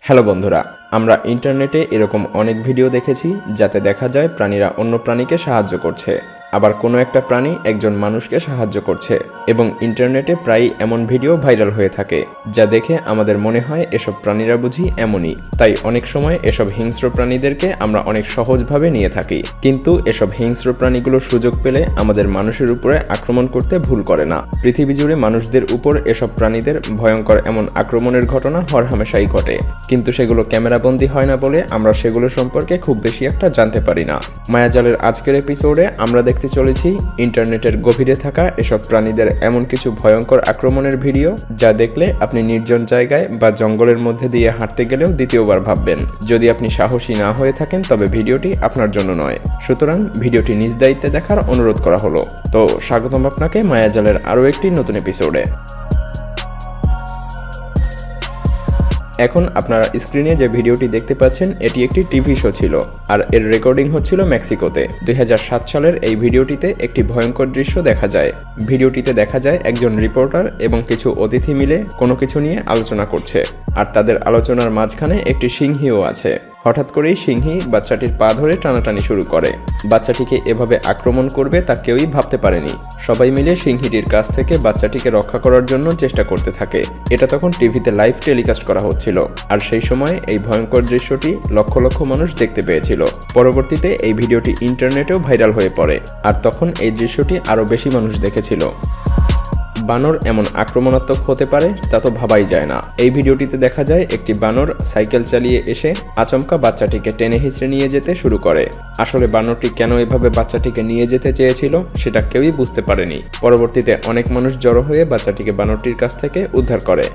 Hello বন্ধুরা, আমরা ইন্টারনেটে এরকম অনেক ভিডিও দেখেছি যাতে দেখা যায় প্রাণীরা অন্য প্রাণীকে সাহায্য করছে, আবার কোনো একটা প্রাণী একজন মানুষকে সাহায্য করছে এবং ইন্টারনেটে প্রায়ই এমন ভিডিও ভাইরাল হয়ে থাকে যা দেখে আমাদের মনে হয় এসব প্রাণীরা বুঝি এমনই। তাই অনেক সময় এসব হিংস্র প্রাণীদেরকে আমরা অনেক সহজভাবে নিয়ে থাকি, কিন্তু এসব হিংস্র প্রাণীগুলো সুযোগ পেলে আমাদের মানুষের উপরে আক্রমণ করতে ভুল করে না। পৃথিবী জুড়ে মানুষদের উপর এসব প্রাণীদের ভয়ঙ্কর এমন আক্রমণের ঘটনা হরহামেশাই ঘটে, কিন্তু সেগুলো ক্যামেরাবন্দি হয় না বলে আমরা সেগুলো সম্পর্কে খুব বেশি একটা জানতে পারি না। মায়াজালের আজকের এপিসোডে আমরা দেখতে চলেছি ইন্টারনেটের গভীরে থাকা এসব প্রাণীদের এমন কিছু ভয়ঙ্কর আক্রমণের ভিডিও যা দেখলে আপনি নির্জন জায়গায় বা জঙ্গলের মধ্যে দিয়ে হাঁটতে গেলেও দ্বিতীয়বার ভাববেন। যদি আপনি সাহসী না হয়ে থাকেন তবে ভিডিওটি আপনার জন্য নয়, সুতরাং ভিডিওটি নিজ দায়িত্বে দেখার অনুরোধ করা হলো। তো স্বাগতম আপনাকে মায়াজালের আরও একটি নতুন এপিসোডে। এখন আপনারা স্ক্রিনে যে ভিডিওটি দেখতে পাচ্ছেন এটি একটি টিভি শো ছিল, আর এর রেকর্ডিং হচ্ছিল মেক্সিকোতে। 2007 সালের এই ভিডিওটিতে একটি ভয়ঙ্কর দৃশ্য দেখা যায়। ভিডিওটিতে দেখা যায় একজন রিপোর্টার এবং কিছু অতিথি মিলে কোনো কিছু নিয়ে আলোচনা করছে, আর তাদের আলোচনার মাঝখানে একটি সিংহীও আছে। হঠাৎ করেই সিংহী বাচ্চাটির পা ধরে টানাটানি শুরু করে। বাচ্চাটিকে এভাবে আক্রমণ করবে তা কেউই ভাবতে পারেনি। সবাই মিলে সিংহীটির কাছ থেকে বাচ্চাটিকে রক্ষা করার জন্য চেষ্টা করতে থাকে। এটা তখন টিভিতে লাইভ টেলিকাস্ট করা হচ্ছিল, আর সেই সময় এই ভয়ঙ্কর দৃশ্যটি লক্ষ লক্ষ মানুষ দেখতে পেয়েছিল। পরবর্তীতে এই ভিডিওটি ইন্টারনেটেও ভাইরাল হয়ে পড়ে, আর তখন এই দৃশ্যটি আরও বেশি মানুষ দেখেছিল। বানর এমন আক্রমণাত্মক হতে পারে তা তো ভাবাই যায় না। এই ভিডিওটিতে দেখা যায় একটি বানর সাইকেল চালিয়ে এসে আচমকা বাচ্চাটিকে টেনে হিঁচড়ে নিয়ে যেতে শুরু করে। আসলে বানরটি কেন এভাবে বাচ্চাটিকে নিয়ে যেতে চেয়েছিল সেটা কেউই বুঝতে পারেনি। পরবর্তীতে অনেক মানুষ জড়ো হয়ে বাচ্চাটিকে বানরটির কাছ থেকে উদ্ধার করে।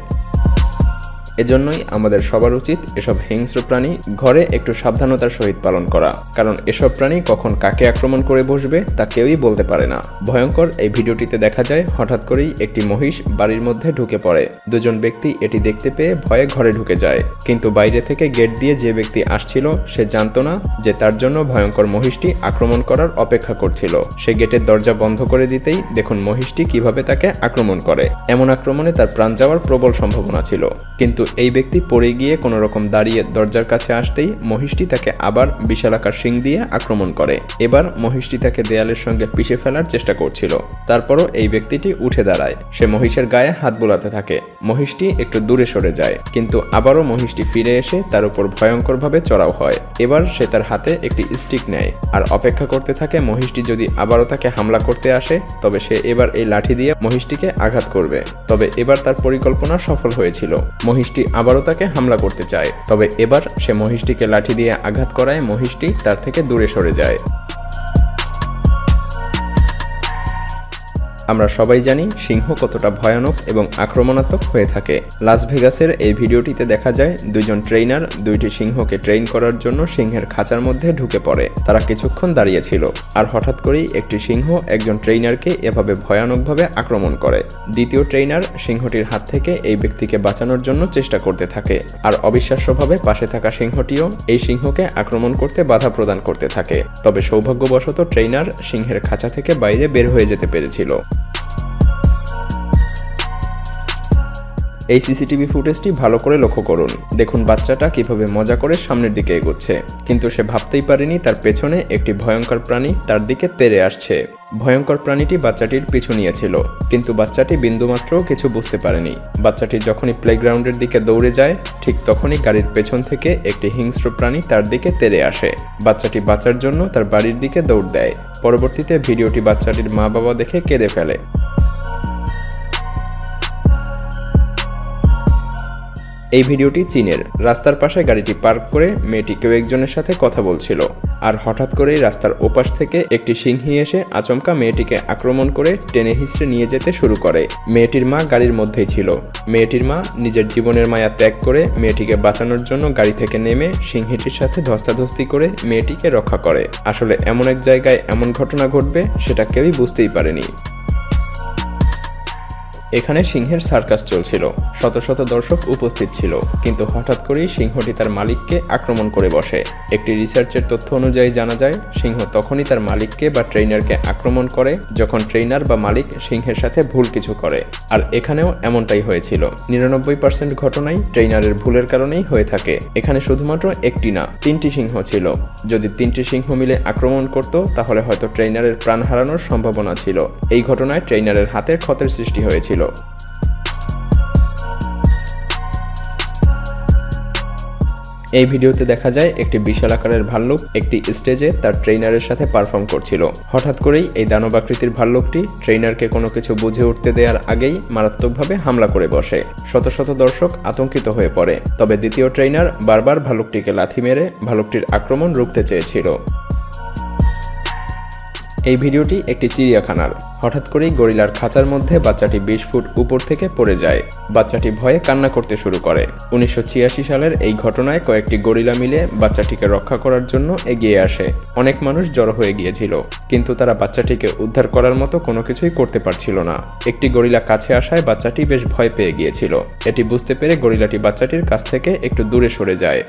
এজন্যই আমাদের সবার উচিত এসব হিংস্র প্রাণী ঘরে একটু সাবধানতার সহিত পালন করা, কারণ এসব প্রাণী কখন কাকে আক্রমণ করে বসবে তা কেউই বলতে পারে না। ভয়ঙ্কর এই ভিডিওটিতে দেখা যায় হঠাৎ করেই একটি মহিষ বাড়ির মধ্যে ঢুকে পড়ে। দুজন ব্যক্তি এটি দেখতে পেয়ে ভয়ে ঘরে ঢুকে যায়, কিন্তু বাইরে থেকে গেট দিয়ে যে ব্যক্তি আসছিল সে জানতো না যে তার জন্য ভয়ঙ্কর মহিষটি আক্রমণ করার অপেক্ষা করছিল। সে গেটের দরজা বন্ধ করে দিতেই দেখুন মহিষটি কিভাবে তাকে আক্রমণ করে। এমন আক্রমণে তার প্রাণ যাওয়ার প্রবল সম্ভাবনা ছিল, কিন্তু এই ব্যক্তি পড়ে গিয়ে কোনো রকম দাঁড়িয়ে দরজার কাছে আসতেই মহিষটি তাকে আবার বিশালাকার শিং দিয়ে আক্রমণ করে। এবার মহিষটি তাকে দেয়ালের সঙ্গে পিষে ফেলার চেষ্টা করছিল। তারপরও এই ব্যক্তিটি উঠে দাঁড়ায়। সে মহিষের গায়ে হাত বোলাতে থাকে। মহিষটি একটু দূরে সরে যায়, কিন্তু আবারও মহিষটি ফিরে এসে তার উপর ভয়ঙ্করভাবে চড়াও হয়। এবার সে তার হাতে একটি স্টিক নেয় আর অপেক্ষা করতে থাকে মহিষটি যদি আবারও তাকে হামলা করতে আসে তবে সে এবার এই লাঠি দিয়ে মহিষটিকে আঘাত করবে। তবে এবার তার পরিকল্পনা সফল হয়েছিল। মহিষটি আবারও তাকে হামলা করতে চায়, তবে এবার সে মহিষটিকে লাঠি দিয়ে আঘাত করায় মহিষটি তার থেকে দূরে সরে যায়। আমরা সবাই জানি সিংহ কতটা ভয়ানক এবং আক্রমণাত্মক হয়ে থাকে। লাস ভেগাসের এই ভিডিওটিতে দেখা যায় দুইজন ট্রেইনার দুইটি সিংহকে ট্রেন করার জন্য সিংহের খাঁচার মধ্যে ঢুকে পড়ে। তারা কিছুক্ষণ দাঁড়িয়েছিল, আর হঠাৎ করেই একটি সিংহ একজন ট্রেইনারকে এভাবে ভয়ানকভাবে আক্রমণ করে। দ্বিতীয় ট্রেইনার সিংহটির হাত থেকে এই ব্যক্তিকে বাঁচানোর জন্য চেষ্টা করতে থাকে, আর অবিশ্বাস্যভাবে পাশে থাকা সিংহটিও এই সিংহকে আক্রমণ করতে বাধা প্রদান করতে থাকে। তবে সৌভাগ্যবশত ট্রেইনার সিংহের খাঁচা থেকে বাইরে বের হয়ে যেতে পেরেছিল। এই সিসিটিভি ফুটেজটি ভালো করে লক্ষ্য করুন। দেখুন বাচ্চাটা কিভাবে মজা করে সামনের দিকে এগোচ্ছে, কিন্তু সে ভাবতেই পারেনি তার পেছনে একটি ভয়ঙ্কর প্রাণী তার দিকে তেড়ে আসছে। ভয়ঙ্কর প্রাণীটি বাচ্চাটির পিছু নিয়েছিল, কিন্তু বাচ্চাটি বিন্দুমাত্রও কিছু বুঝতে পারেনি। বাচ্চাটি যখনই প্লেগ্রাউন্ডের দিকে দৌড়ে যায় ঠিক তখনই গাড়ির পেছন থেকে একটি হিংস্র প্রাণী তার দিকে তেড়ে আসে। বাচ্চাটি বাঁচার জন্য তার বাড়ির দিকে দৌড় দেয়। পরবর্তীতে ভিডিওটি বাচ্চাটির মা বাবা দেখে কেঁদে ফেলে। এই ভিডিওটি চীনের। রাস্তার পাশে গাড়িটি পার্ক করে মেয়েটি কেউ একজনের সাথে কথা বলছিল, আর হঠাৎ করেই রাস্তার ওপাশ থেকে একটি সিংহী এসে আচমকা মেয়েটিকে আক্রমণ করে টেনে হিঁচড়ে নিয়ে যেতে শুরু করে। মেয়েটির মা গাড়ির মধ্যেই ছিল। মেয়েটির মা নিজের জীবনের মায়া ত্যাগ করে মেয়েটিকে বাঁচানোর জন্য গাড়ি থেকে নেমে সিংহীটির সাথে ধস্তাধস্তি করে মেয়েটিকে রক্ষা করে। আসলে এমন এক জায়গায় এমন ঘটনা ঘটবে সেটা কেউই বুঝতেই পারেনি। এখানে সিংহের সার্কাস চলছিল, শত শত দর্শক উপস্থিত ছিল, কিন্তু হঠাৎ করেই সিংহটি তার মালিককে আক্রমণ করে বসে। একটি রিসার্চের তথ্য অনুযায়ী জানা যায়, সিংহ তখনই তার মালিককে বা ট্রেইনারকে আক্রমণ করে যখন ট্রেইনার বা মালিক সিংহের সাথে ভুল কিছু করে। আর এখানেও এমনটাই হয়েছিল। 99% ঘটনাই ট্রেইনারের ভুলের কারণেই হয়ে থাকে। এখানে শুধুমাত্র একটি না, 3টি সিংহ ছিল। যদি 3টি সিংহ মিলে আক্রমণ করত তাহলে হয়তো ট্রেইনারের প্রাণ হারানোর সম্ভাবনা ছিল। এই ঘটনায় ট্রেইনারের হাতের ক্ষতের সৃষ্টি হয়েছিল। এই ভিডিওতে দেখা যায় একটি বিশাল আকারের ভাল্লুক একটি স্টেজে তার ট্রেইনারের সাথে পারফর্ম করছিল। হঠাৎ করেই এই দানবাকৃতির ভাল্লুকটি ট্রেইনারকে কোনো কিছু বুঝে উঠতে দেওয়ার আগেই মারাত্মকভাবে হামলা করে বসে। শত শত দর্শক আতঙ্কিত হয়ে পড়ে। তবে দ্বিতীয় ট্রেইনার বারবার ভাল্লুকটিকে লাথি মেরে ভাল্লুকটির আক্রমণ রুখতে চেয়েছিল। এই ভিডিওটি একটি চিড়িয়াখানার। হঠাৎ করেই গরিলার খাঁচার মধ্যে বাচ্চাটি 20 ফুট উপর থেকে পড়ে যায়। বাচ্চাটি ভয়ে কান্না করতে শুরু করে। 1986 সালের এই ঘটনায় কয়েকটি গরিলা মিলে বাচ্চাটিকে রক্ষা করার জন্য এগিয়ে আসে। অনেক মানুষ জড়ো হয়ে গিয়েছিল, কিন্তু তারা বাচ্চাটিকে উদ্ধার করার মতো কোনো কিছুই করতে পারছিল না। একটি গরিলা কাছে আসায় বাচ্চাটি বেশ ভয় পেয়ে গিয়েছিল। এটি বুঝতে পেরে গরিলাটি বাচ্চাটির কাছ থেকে একটু দূরে সরে যায়।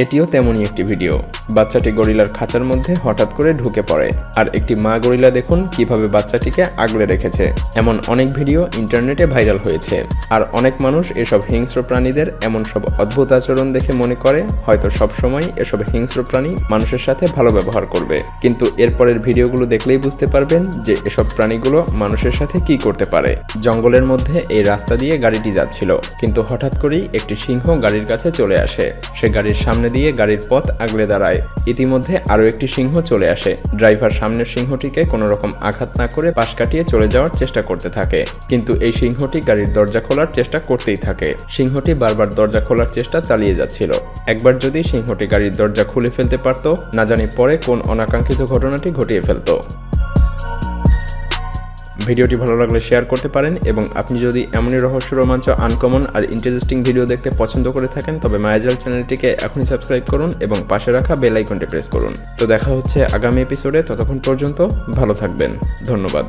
এটিও তেমনই একটি ভিডিও। বাচ্চাটি গরিলার খাঁচার মধ্যে হঠাৎ করে ঢুকে পড়ে, আর একটি মা গরিলা দেখুন কিভাবে বাচ্চাটিকে আগলে রেখেছে। এমন অনেক ভিডিও ইন্টারনেটে ভাইরাল হয়েছে। আর অনেক মানুষ এসব হিংস্র প্রাণীদের এমন সব অদ্ভুত আচরণ দেখে মনে করে হয়তো সবসময় এসব হিংস্র প্রাণী মানুষের সাথে ভালো ব্যবহার করবে। কিন্তু এরপরের ভিডিওগুলো দেখলেই বুঝতে পারবেন যে এসব প্রাণীগুলো মানুষের সাথে কি করতে পারে। জঙ্গলের মধ্যে এই রাস্তা দিয়ে গাড়িটি যাচ্ছিল, কিন্তু হঠাৎ করেই একটি সিংহ গাড়ির কাছে চলে আসে। সে গাড়ির সামনে দিয়ে গাড়ির পথ আগলে দাঁড়ায়। ইতিমধ্যে আরও একটি সিংহ চলে আসে। ড্রাইভার সামনের সিংহটিকে কোনো রকম আঘাত না করে পাশ কাটিয়ে চলে যাওয়ার চেষ্টা করতে থাকে, কিন্তু এই সিংহটি গাড়ির দরজা খোলার চেষ্টা করতেই থাকে। সিংহটি বারবার দরজা খোলার চেষ্টা চালিয়ে যাচ্ছিল। একবার যদি সিংহটি গাড়ির দরজা খুলে ফেলতে পারত, না জানি পরে কোন অনাকাঙ্ক্ষিত ঘটনাটি ঘটিয়ে ফেলত। ভিডিওটি ভালো লাগলে শেয়ার করতে পারেন, এবং আপনি যদি এমনই রহস্য, রোমাঞ্চ, আনকমন আর ইন্টারেস্টিং ভিডিও দেখতে পছন্দ করে থাকেন তবে মায়াজাল চ্যানেলটিকে এখনই সাবস্ক্রাইব করুন এবং পাশে রাখা বেল আইকনটি প্রেস করুন। তো দেখা হচ্ছে আগামী এপিসোডে। ততক্ষণ পর্যন্ত ভালো থাকবেন। ধন্যবাদ।